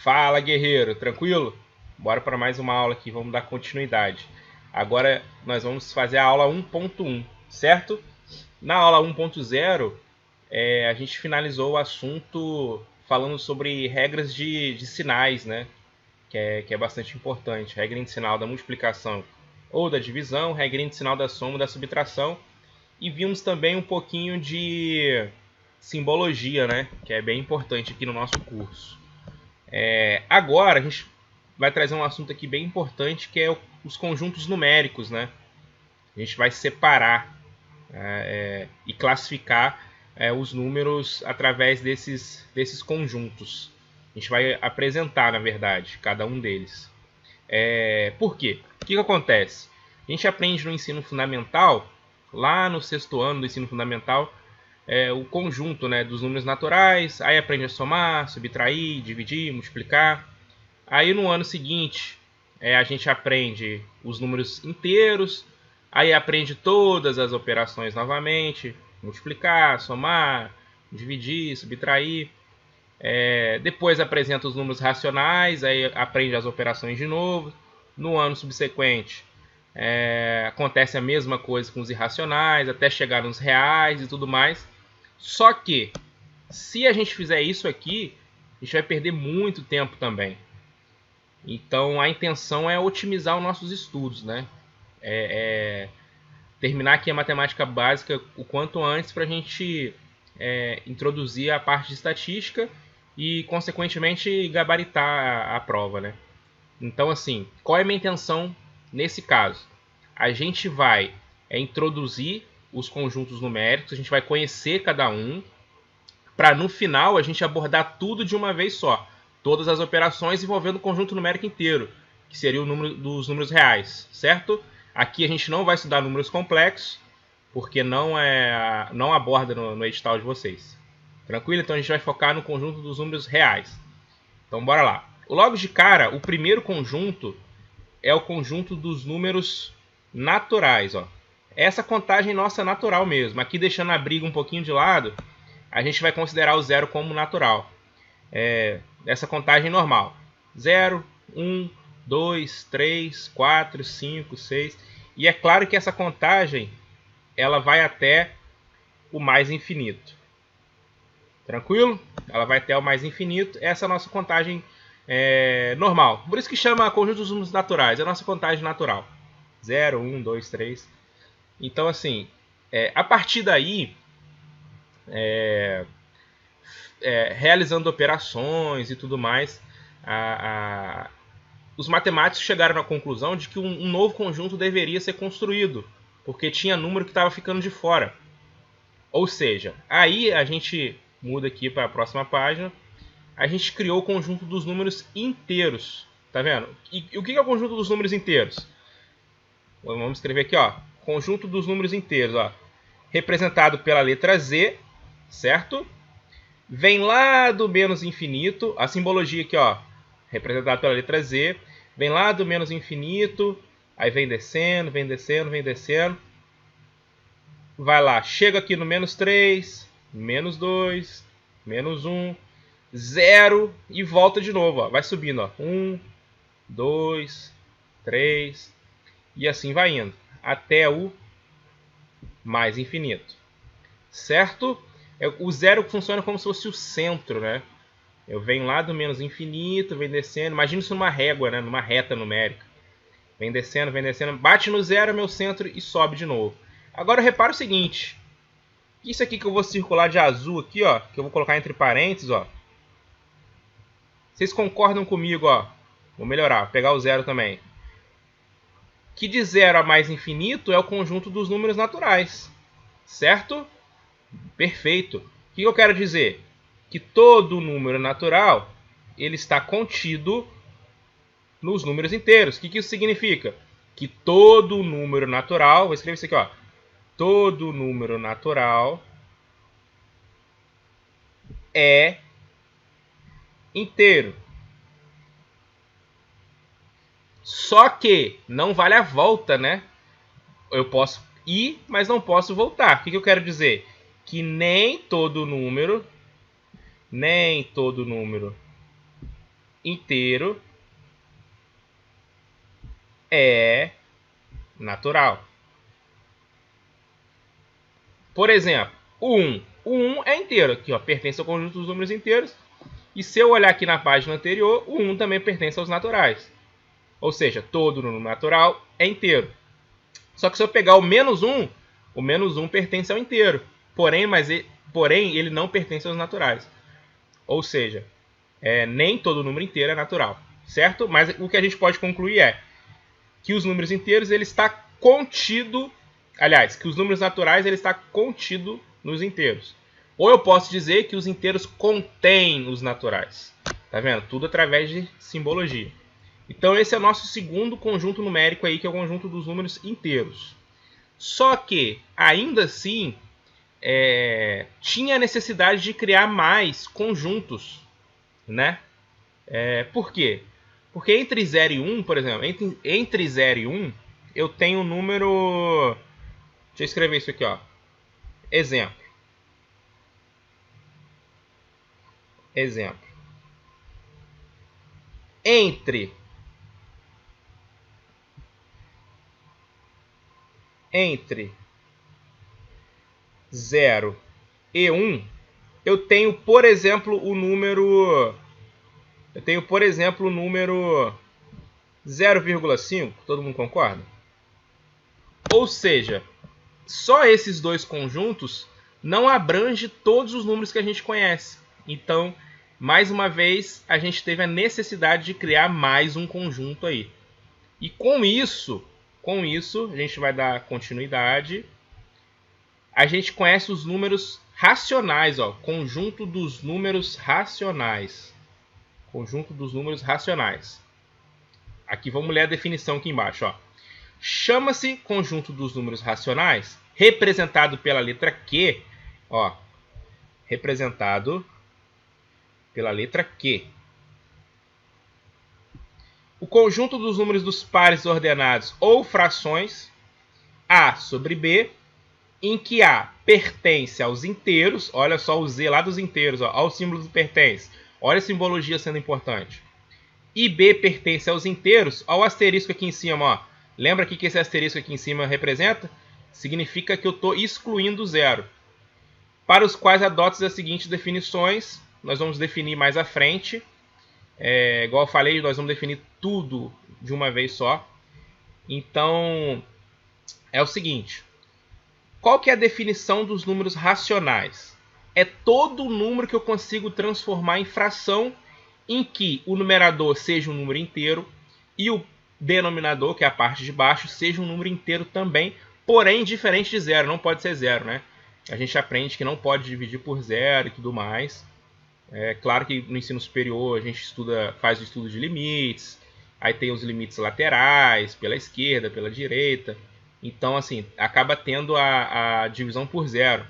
Fala, guerreiro, tranquilo? Bora para mais uma aula aqui, vamos dar continuidade. Agora nós vamos fazer a aula 1.1, certo? Na aula 1.0, a gente finalizou o assunto falando sobre regras de sinais, né? Que é bastante importante. Regra de sinal da multiplicação ou da divisão, regra de sinal da soma ou da subtração. E vimos também um pouquinho de simbologia, né? Que é bem importante aqui no nosso curso. Agora a gente vai trazer um assunto aqui bem importante, que é os conjuntos numéricos, né? A gente vai separar e classificar os números através desses conjuntos. A gente vai apresentar, na verdade, cada um deles. Por quê? O que acontece? A gente aprende no ensino fundamental, lá no 6º ano do ensino fundamental, o conjunto, né, dos números naturais, aí aprende a somar, subtrair, dividir, multiplicar. Aí no ano seguinte a gente aprende os números inteiros, aí aprende todas as operações novamente, multiplicar, somar, dividir, subtrair. Depois apresenta os números racionais, aí aprende as operações de novo. No ano subsequente acontece a mesma coisa com os irracionais, até chegar nos reais e tudo mais. Só que, se a gente fizer isso aqui, a gente vai perder muito tempo também. Então, a intenção é otimizar os nossos estudos, né? Terminar aqui a matemática básica o quanto antes para a gente introduzir a parte de estatística e, consequentemente, gabaritar a prova, né? Então, assim, qual é a minha intenção nesse caso? A gente vai introduzir os conjuntos numéricos, a gente vai conhecer cada um, para no final a gente abordar tudo de uma vez só. Todas as operações envolvendo o conjunto numérico inteiro, que seria o número dos números reais, certo? Aqui a gente não vai estudar números complexos, porque não aborda no edital de vocês. Tranquilo? Então a gente vai focar no conjunto dos números reais. Então bora lá. Logo de cara, o primeiro conjunto é o conjunto dos números naturais. Ó. Essa contagem nossa é natural mesmo. Aqui deixando a briga um pouquinho de lado, a gente vai considerar o zero como natural. Essa contagem normal. 0, 1, 2, 3, 4, 5, 6. E é claro que essa contagem ela vai até o mais infinito. Tranquilo? Ela vai até o mais infinito. Essa é a nossa contagem normal. Por isso que chama conjunto dos números naturais. É a nossa contagem natural. 0, 1, 2, 3. Então, assim, a partir daí, realizando operações e tudo mais, os matemáticos chegaram à conclusão de que um novo conjunto deveria ser construído, porque tinha número que estava ficando de fora. Ou seja, aí a gente muda aqui para a próxima página, a gente criou o conjunto dos números inteiros. Tá vendo? E o que é o conjunto dos números inteiros? Vamos escrever aqui, ó, conjunto dos números inteiros, ó, representado pela letra Z, certo? Vem lá do menos infinito, a simbologia aqui, ó, representado pela letra Z, vem lá do menos infinito, aí vem descendo, vem descendo, vem descendo, vai lá, chega aqui no menos 3, menos 2, menos 1, 0 e volta de novo, ó, vai subindo, ó, 1, 2, 3 e assim vai indo, até o mais infinito, certo? O zero funciona como se fosse o centro, né? Eu venho lá do menos infinito, vem descendo. Imagina isso numa régua, né? Numa reta numérica. Vem descendo, bate no zero, é meu centro e sobe de novo. Agora repara o seguinte. Isso aqui que eu vou circular de azul aqui, ó, que eu vou colocar entre parênteses, ó. Vocês concordam comigo, ó? Vou melhorar, vou pegar o zero também. Que de 0 a mais infinito é o conjunto dos números naturais, certo? Perfeito. O que eu quero dizer? Que todo número natural ele está contido nos números inteiros. O que isso significa? Que todo número natural, vou escrever isso aqui, ó. Todo número natural é inteiro. Só que não vale a volta, né? Eu posso ir, mas não posso voltar. O que eu quero dizer? Que nem todo número inteiro é natural. Por exemplo, o 1. O 1 é inteiro, aqui, ó, pertence ao conjunto dos números inteiros. E se eu olhar aqui na página anterior, o 1 também pertence aos naturais. Ou seja, todo número natural é inteiro. Só que se eu pegar o menos 1 pertence ao inteiro. Porém, ele não pertence aos naturais. Ou seja, nem todo número inteiro é natural. Certo? Mas o que a gente pode concluir é que os números inteiros ele está contido... Aliás, que os números naturais ele está contido nos inteiros. Ou eu posso dizer que os inteiros contêm os naturais. Tá vendo? Tudo através de simbologia. Então esse é o nosso segundo conjunto numérico aí, que é o conjunto dos números inteiros. Só que, ainda assim, tinha a necessidade de criar mais conjuntos, né? Por quê? Porque entre 0 e 1, por exemplo, entre 0 e 1, eu tenho um número... Deixa eu escrever isso aqui, ó. Exemplo. Entre 0 e 1, eu tenho, por exemplo, o número 0,5. Todo mundo concorda? Ou seja, só esses dois conjuntos não abrange todos os números que a gente conhece. Então, mais uma vez, a gente teve a necessidade de criar mais um conjunto aí. E com isso, a gente vai dar continuidade. A gente conhece os números racionais, ó, conjunto dos números racionais. Conjunto dos números racionais. Aqui vamos ler a definição aqui embaixo, ó. Chama-se conjunto dos números racionais, representado pela letra Q, ó, representado pela letra Q. O conjunto dos números dos pares ordenados ou frações A sobre B, em que A pertence aos inteiros, olha só o Z lá dos inteiros, ó, olha o símbolo do pertence, olha a simbologia sendo importante. E B pertence aos inteiros, olha o asterisco aqui em cima, ó. Lembra que esse asterisco aqui em cima representa? Significa que eu estou excluindo o zero. Para os quais adoto as seguintes definições. Nós vamos definir mais à frente. Igual eu falei, nós vamos definir tudo de uma vez só. Então, é o seguinte. Qual que é a definição dos números racionais? É todo número que eu consigo transformar em fração em que o numerador seja um número inteiro e o denominador, que é a parte de baixo, seja um número inteiro também, porém diferente de zero, não pode ser zero, né? A gente aprende que não pode dividir por zero e tudo mais. É claro que no ensino superior a gente faz o estudo de limites, aí tem os limites laterais, pela esquerda, pela direita. Então, assim, acaba tendo a divisão por zero.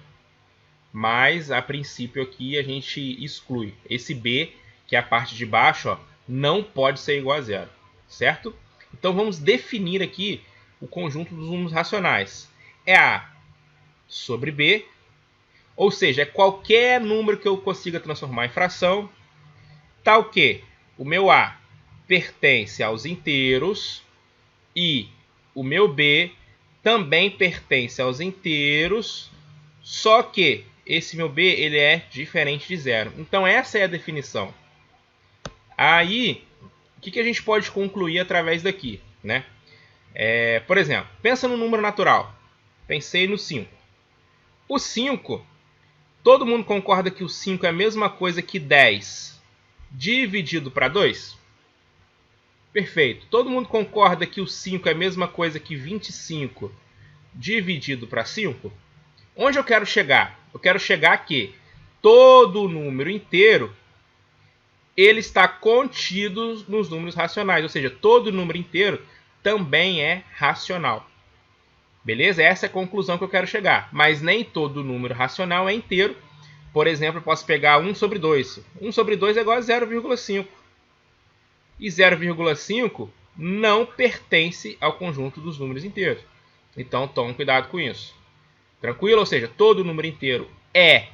Mas, a princípio aqui, a gente exclui. Esse B, que é a parte de baixo, ó, não pode ser igual a zero, certo? Então vamos definir aqui o conjunto dos números racionais. É A sobre B, ou seja, é qualquer número que eu consiga transformar em fração, tal que o meu A pertence aos inteiros e o meu B também pertence aos inteiros, só que esse meu B ele é diferente de zero. Então essa é a definição. Aí, o que a gente pode concluir através daqui, né? Por exemplo, pensa no número natural. Pensei no 5. O 5, todo mundo concorda que o 5 é a mesma coisa que 10 dividido para 2? Perfeito. Todo mundo concorda que o 5 é a mesma coisa que 25 dividido para 5? Onde eu quero chegar? Eu quero chegar que todo número inteiro ele está contido nos números racionais, ou seja, todo número inteiro também é racional. Beleza? Essa é a conclusão que eu quero chegar. Mas nem todo número racional é inteiro. Por exemplo, eu posso pegar 1 sobre 2. 1 sobre 2 é igual a 0,5. E 0,5 não pertence ao conjunto dos números inteiros. Então, tome cuidado com isso. Tranquilo? Ou seja, todo número inteiro é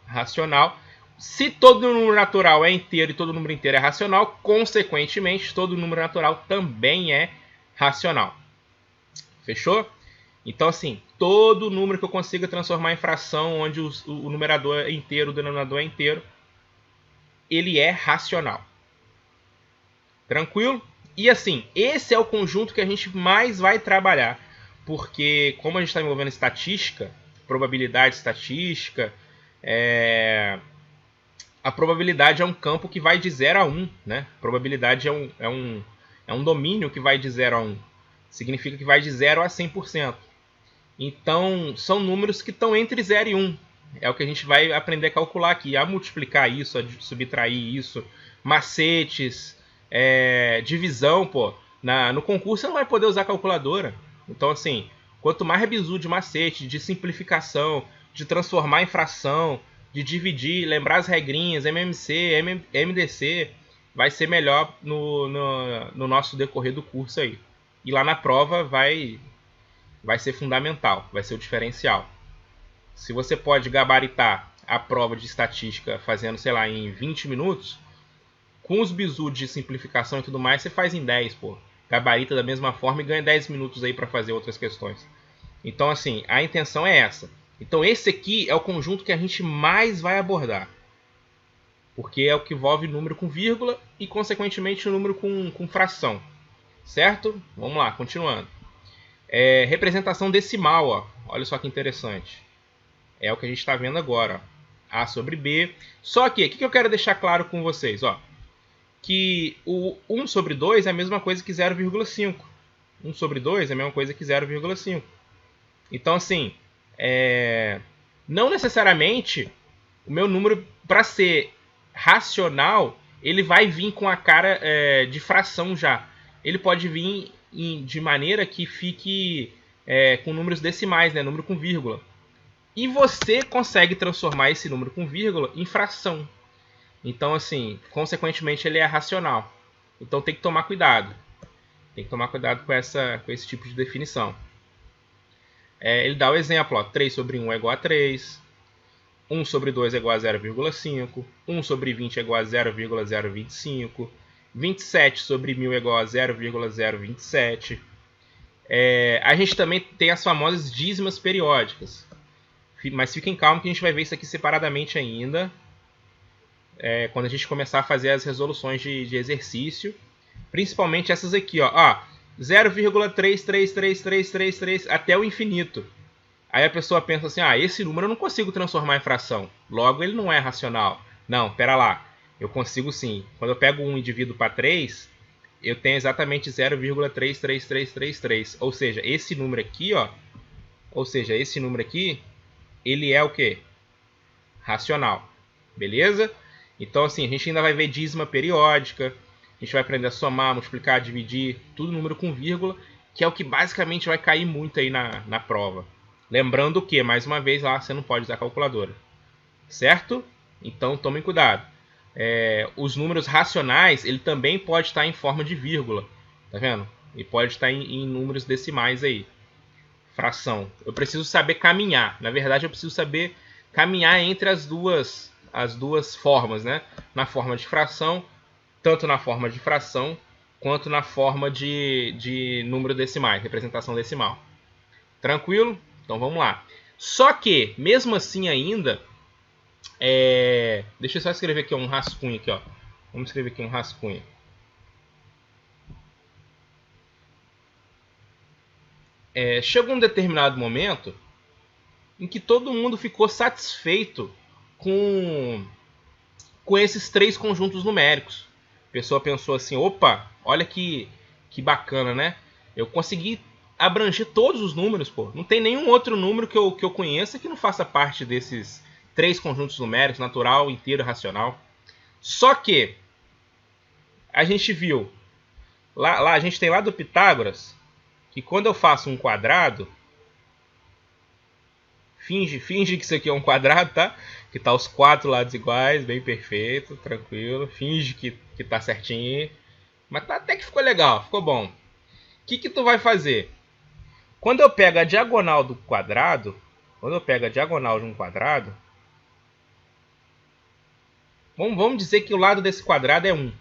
racional. Se todo número natural é inteiro e todo número inteiro é racional, consequentemente, todo número natural também é racional. Fechou? Então, assim, todo número que eu consiga transformar em fração, onde o numerador é inteiro, o denominador é inteiro, ele é racional. Tranquilo? E assim, esse é o conjunto que a gente mais vai trabalhar. Porque, como a gente está envolvendo estatística, probabilidade estatística, a probabilidade é um campo que vai de 0 a 1. Né? Probabilidade é um domínio que vai de 0 a 1. Significa que vai de 0 a 100%. Então, são números que estão entre 0 e 1. É o que a gente vai aprender a calcular aqui, a multiplicar isso, a subtrair isso, macetes, divisão, pô. No concurso você não vai poder usar calculadora. Então, assim, quanto mais bizu de macete, de simplificação, de transformar em fração, de dividir, lembrar as regrinhas, MMC, MDC, vai ser melhor no nosso decorrer do curso aí. E lá na prova vai ser fundamental, vai ser o diferencial. Se você pode gabaritar a prova de estatística fazendo, sei lá, em 20 minutos, com os bizus de simplificação e tudo mais, você faz em 10, pô. Gabarita da mesma forma e ganha 10 minutos aí para fazer outras questões. Então, assim, a intenção é essa. Então, esse aqui é o conjunto que a gente mais vai abordar. Porque é o que envolve número com vírgula e, consequentemente, o número com fração. Certo? Vamos lá, continuando. Representação decimal, ó. Olha só que interessante. É o que a gente está vendo agora. Ó. A sobre B. Só que, o que eu quero deixar claro com vocês? Ó, que o 1 sobre 2 é a mesma coisa que 0,5. 1 sobre 2 é a mesma coisa que 0,5. Então, assim, não necessariamente o meu número, para ser racional, ele vai vir com a cara de fração já. Ele pode vir de maneira que fique com números decimais, né? Número com vírgula. E você consegue transformar esse número com vírgula em fração. Então, assim, consequentemente, ele é racional. Então, tem que tomar cuidado. Tem que tomar cuidado com esse tipo de definição. Ele dá o exemplo, ó, 3 sobre 1 é igual a 3, 1 sobre 2 é igual a 0,5, 1 sobre 20 é igual a 0,025, 27 sobre 1000 é igual a 0,027. A gente também tem as famosas dízimas periódicas. Mas fiquem calmos que a gente vai ver isso aqui separadamente ainda. Quando a gente começar a fazer as resoluções de exercício. Principalmente essas aqui, ó. 0,33333 até o infinito. Aí a pessoa pensa assim, esse número eu não consigo transformar em fração. Logo, ele não é racional. Não, pera lá. Eu consigo sim. Quando eu pego 1 e divido para 3, eu tenho exatamente 0,33333. Ou seja, esse número aqui, ó. Ele é o quê? Racional. Beleza? Então, assim, a gente ainda vai ver dízima periódica. A gente vai aprender a somar, multiplicar, dividir, tudo número com vírgula, que é o que basicamente vai cair muito aí na prova. Lembrando que, mais uma vez, lá você não pode usar calculadora. Certo? Então, tomem cuidado. Os números racionais, ele também pode estar em forma de vírgula. Tá vendo? E pode estar em números decimais aí. Fração. Eu preciso saber caminhar. Na verdade, eu preciso saber caminhar entre as duas formas, né? Na forma de fração, tanto na forma de fração, quanto na forma de número decimais, representação decimal. Tranquilo? Então vamos lá. Só que, mesmo assim ainda, deixa eu só escrever aqui um rascunho aqui, ó. Vamos escrever aqui um rascunho. Chegou um determinado momento em que todo mundo ficou satisfeito com esses 3 conjuntos numéricos. A pessoa pensou assim, opa, olha que bacana, né? Eu consegui abranger todos os números, pô. Não tem nenhum outro número que eu conheça que não faça parte desses 3 conjuntos numéricos, natural, inteiro e racional. Só que a gente viu, lá a gente tem lá do Pitágoras, que quando eu faço um quadrado, finge que isso aqui é um quadrado, tá? Que tá os 4 lados iguais, bem perfeito, tranquilo. Finge que tá certinho. Mas até que ficou legal, ficou bom. O que tu vai fazer? Quando eu pego a diagonal do quadrado, quando eu pego a diagonal de um quadrado, Vamos dizer que o lado desse quadrado é 1.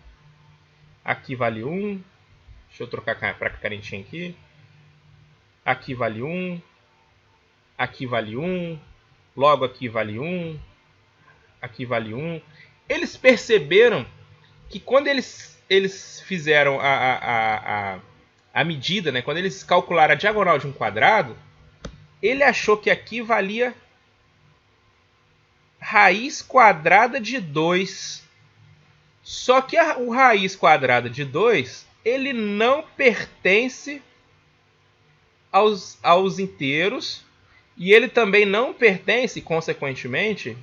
Aqui vale 1. Deixa eu trocar para canetinha aqui. Aqui vale 1. Aqui vale 1. Logo aqui vale 1. Aqui vale 1. Eles perceberam que quando eles fizeram a medida, né, quando eles calcularam a diagonal de um quadrado, ele achou que aqui valia raiz quadrada de 2. Só que o raiz quadrada de 2, ele não pertence aos inteiros e ele também não pertence, consequentemente,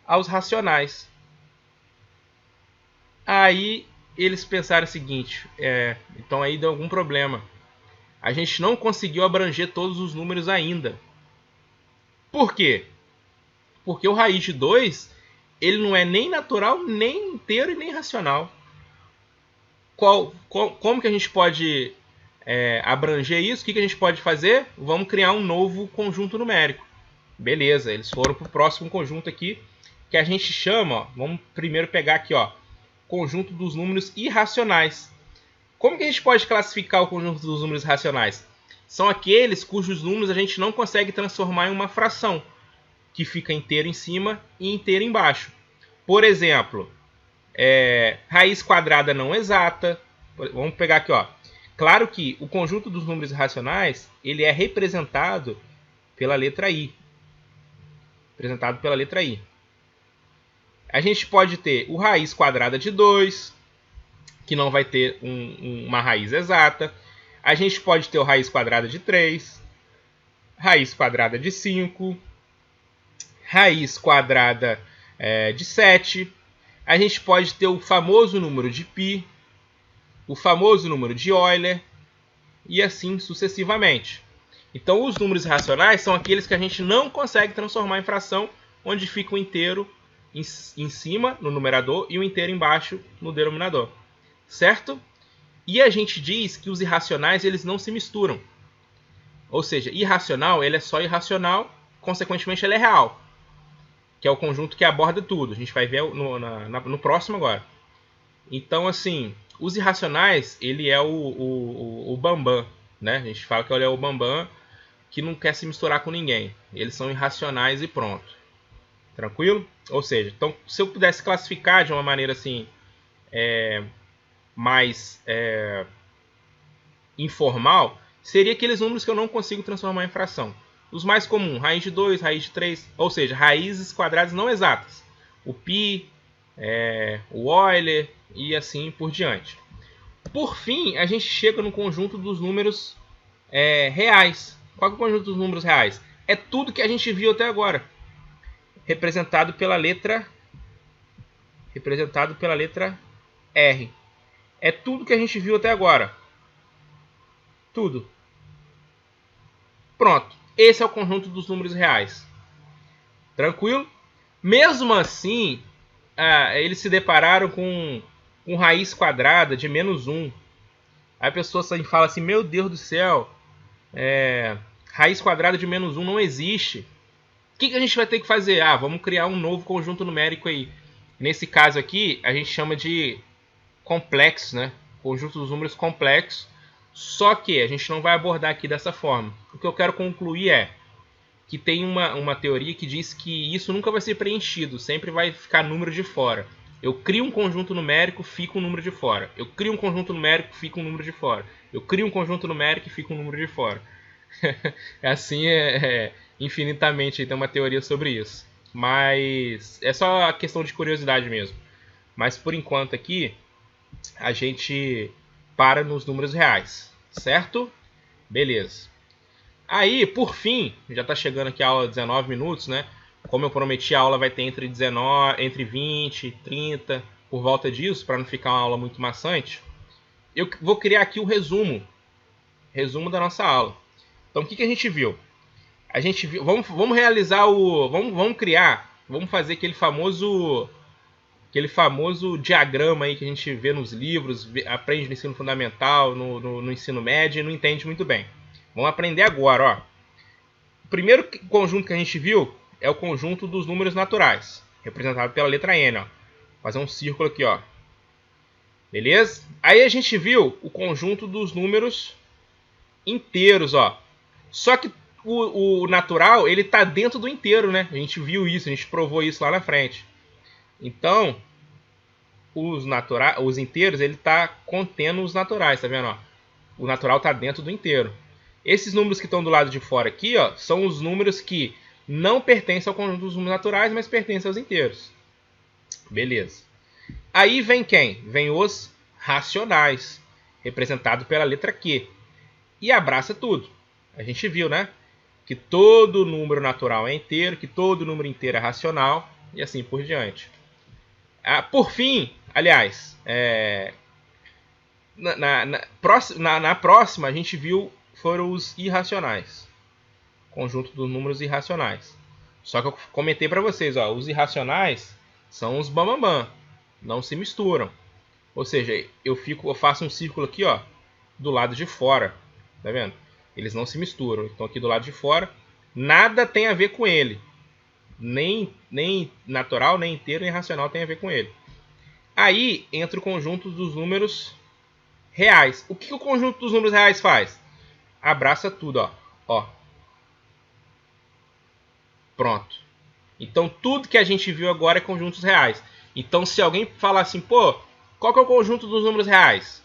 aos racionais. Aí eles pensaram o seguinte, então aí deu algum problema. A gente não conseguiu abranger todos os números ainda. Por quê? Porque o raiz de 2, ele não é nem natural, nem inteiro e nem racional. Como que a gente pode abranger isso? O que a gente pode fazer? Vamos criar um novo conjunto numérico. Beleza, eles foram para o próximo conjunto aqui, que a gente chama, ó, vamos primeiro pegar aqui, ó, conjunto dos números irracionais. Como que a gente pode classificar o conjunto dos números racionais? São aqueles cujos números a gente não consegue transformar em uma fração, que fica inteiro em cima e inteiro embaixo. Por exemplo, raiz quadrada não exata. Vamos pegar aqui, ó. Claro que o conjunto dos números irracionais, ele é representado pela letra I. A gente pode ter o raiz quadrada de 2, que não vai ter uma raiz exata. A gente pode ter o raiz quadrada de 3, raiz quadrada de 5, raiz quadrada de 7. A gente pode ter o famoso número de π, o famoso número de Euler, e assim sucessivamente. Então, os números racionais são aqueles que a gente não consegue transformar em fração, onde fica o inteiro em cima, no numerador, e o inteiro embaixo, no denominador. Certo? E a gente diz que os irracionais eles não se misturam. Ou seja, irracional ele é só irracional, consequentemente ele é real, que é o conjunto que aborda tudo. A gente vai ver no próximo agora. Então, assim, os irracionais, ele é o bambam, né? A gente fala que ele é o bambam que não quer se misturar com ninguém. Eles são irracionais e pronto. Tranquilo? Ou seja, então, se eu pudesse classificar de uma maneira assim, mais informal, seria aqueles números que eu não consigo transformar em fração. Os mais comuns, raiz de 2, raiz de 3, ou seja, raízes quadradas não exatas. O π, o Euler e assim por diante. Por fim, a gente chega no conjunto dos números reais. Qual é o conjunto dos números reais? É tudo que a gente viu até agora, representado pela letra R. É tudo que a gente viu até agora. Tudo. Pronto. Esse é o conjunto dos números reais. Tranquilo? Mesmo assim, eles se depararam com raiz quadrada de -1. Aí a pessoa fala assim, meu Deus do céu, raiz quadrada de -1 não existe. O que a gente vai ter que fazer? Vamos criar um novo conjunto numérico aí. Nesse caso aqui, a gente chama de complexo, né? Conjunto dos números complexos. Só que a gente não vai abordar aqui dessa forma. O que eu quero concluir é que tem uma teoria que diz que isso nunca vai ser preenchido. Sempre vai ficar número de fora. Eu crio um conjunto numérico, fica um número de fora. Eu crio um conjunto numérico, fica um número de fora. Eu crio um conjunto numérico e fica um número de fora. Assim infinitamente, tem uma teoria sobre isso. Mas é só a questão de curiosidade mesmo. Mas por enquanto aqui, a gente para nos números reais, certo? Beleza. Aí, por fim, já está chegando aqui a aula 19 minutos, né? Como eu prometi, a aula vai ter entre 20 e 30, por volta disso, para não ficar uma aula muito maçante. Eu vou criar aqui o resumo da nossa aula. Então, o que a gente viu? A gente viu, vamos realizar vamos fazer aquele famoso diagrama aí que a gente vê nos livros, aprende no ensino fundamental, no ensino médio e não entende muito bem. Vamos aprender agora, ó. O primeiro conjunto que a gente viu é o conjunto dos números naturais, representado pela letra N, ó. fazer um círculo aqui, ó. Beleza? Aí a gente viu o conjunto dos números inteiros, ó. Só que o natural, ele tá dentro do inteiro, né? A gente viu isso, a gente provou isso lá na frente. Então, os inteiros, ele tá contendo os naturais, tá vendo, ó? O natural tá dentro do inteiro. Esses números que estão do lado de fora aqui, ó, são os números que não pertencem ao conjunto dos números naturais, mas pertencem aos inteiros. Beleza. Aí vem quem? Vem os racionais, representado pela letra Q. E abraça tudo. A gente viu, né? Que todo número natural é inteiro, que todo número inteiro é racional, e assim por diante. Por fim, aliás, na próxima a gente viu foram os irracionais. Conjunto dos números irracionais. Só que eu comentei para vocês, ó, os irracionais são os bambambam, não se misturam. Ou seja, eu faço um círculo aqui, ó, do lado de fora, tá vendo? Eles não se misturam. Então aqui do lado de fora, nada tem a ver com ele. Nem natural, nem inteiro, nem racional tem a ver com ele. Aí entra o conjunto dos números reais. O que o conjunto dos números reais faz? Abraça tudo, ó. Pronto. Então tudo que a gente viu agora é conjuntos reais. Então se alguém falar assim, pô, qual que é o conjunto dos números reais?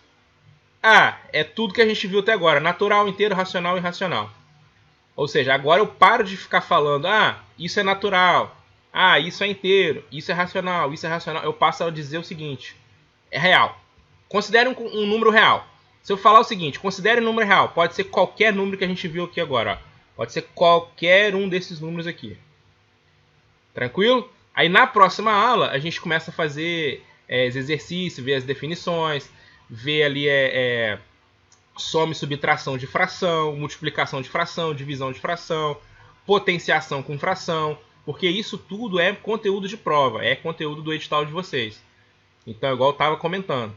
É tudo que a gente viu até agora. Natural, inteiro, racional e irracional. Ou seja, agora eu paro de ficar falando, isso é natural, isso é inteiro, isso é racional, isso é racional. Eu passo a dizer o seguinte, é real. Considere um número real. Se eu falar o seguinte, considere um número real, pode ser qualquer número que a gente viu aqui agora. Ó. Pode ser qualquer um desses números aqui. Tranquilo? Aí na próxima aula a gente começa a fazer esse exercício, ver as definições, ver ali soma e subtração de fração, multiplicação de fração, divisão de fração, potenciação com fração, porque isso tudo é conteúdo de prova, é conteúdo do edital de vocês. Então, igual eu estava comentando,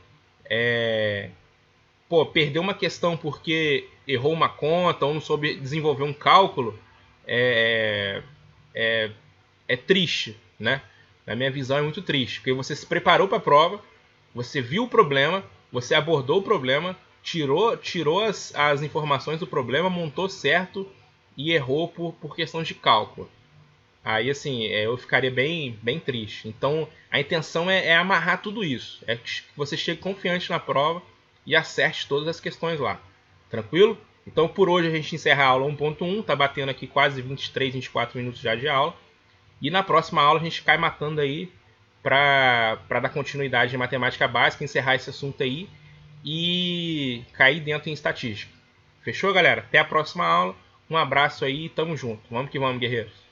perdeu uma questão porque errou uma conta ou não soube desenvolver um cálculo, é triste, né? Na minha visão é muito triste, porque você se preparou para a prova, você viu o problema, você abordou o problema, tirou as informações do problema, montou certo e errou por questão de cálculo. Aí assim, eu ficaria bem triste. Então a intenção é amarrar tudo isso. É que você chegue confiante na prova e acerte todas as questões lá. Tranquilo? Então por hoje a gente encerra a aula 1.1. Tá batendo aqui quase 23, 24 minutos já de aula. E na próxima aula a gente cai matando aí para dar continuidade em matemática básica, encerrar esse assunto aí e cair dentro em estatística. Fechou, galera? Até a próxima aula. Um abraço aí e tamo junto. Vamos que vamos, guerreiros.